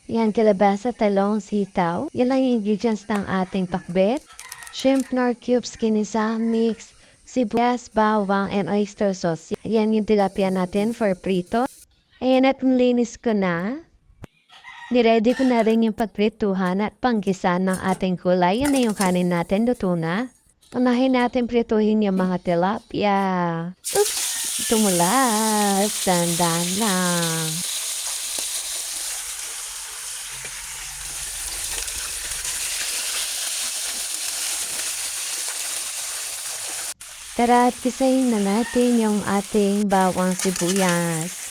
Yan, kalabasa, talong, sitaw. Yan lang yung ingredients ng ating pakbet. Shrimp nor cubes, kinisa, mix, sibuyas, bawang, and oyster sauce. Yan yung tilapia natin for prito. Ayan at linis ko na. Niready ko na rin yung pagprituhan at panggisa ng ating kulay. Yan na yung kanin natin, luto na. Unahin natin prituhin yung mga tilapia. Oops! Tumulas. Dandan lang. Tara at kisayin na natin yung ating bawang sibuyas.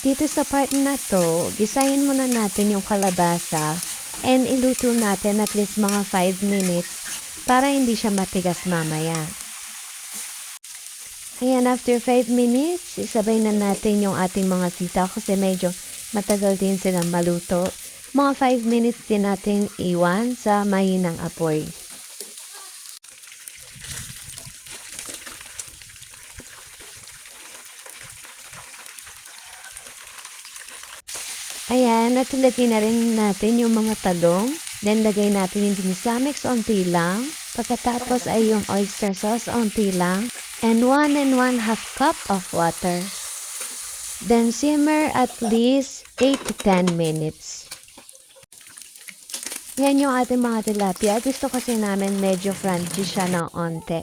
Dito sa part na to, gisayin muna natin yung kalabasa and iluto natin at least mga 5 minutes para hindi siya matigas mamaya. Ayan, after 5 minutes, isabay na natin yung ating mga sitaw kasi medyo matagal din silang maluto. Mga 5 minutes din natin iwan sa mahinang apoy. Ayan, at lagyan na rin natin yung mga talong. Then, lagay natin yung dinamix, onti lang. Pagkatapos ay yung oyster sauce, onti lang. And 1 1/2 cup of water. Then, simmer at least 8 to 10 minutes. Yan yung ating mga tilapia. Gusto kasi namin medyo crunchy siya na onte.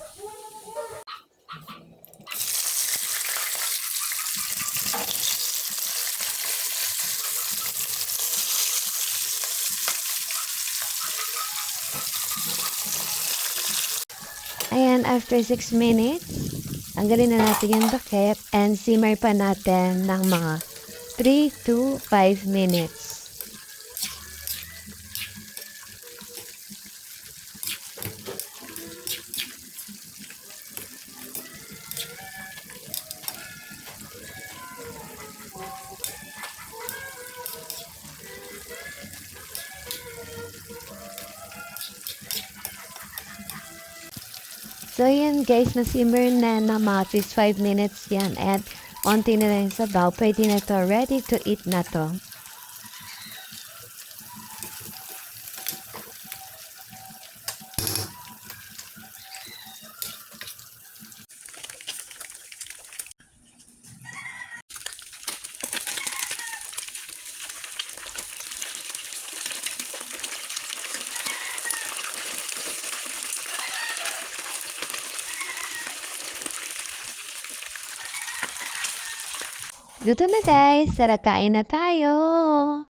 Ayan, after 6 minutes, tanggalin na natin yung takip and simmer pa natin ng mga 3 to 5 minutes. So, yan guys, na-simmer na mga 5 minutes yan at onti na lang sa sabaw. Pwede na to, ready to eat na to. Luto na guys, tara kain na tayo!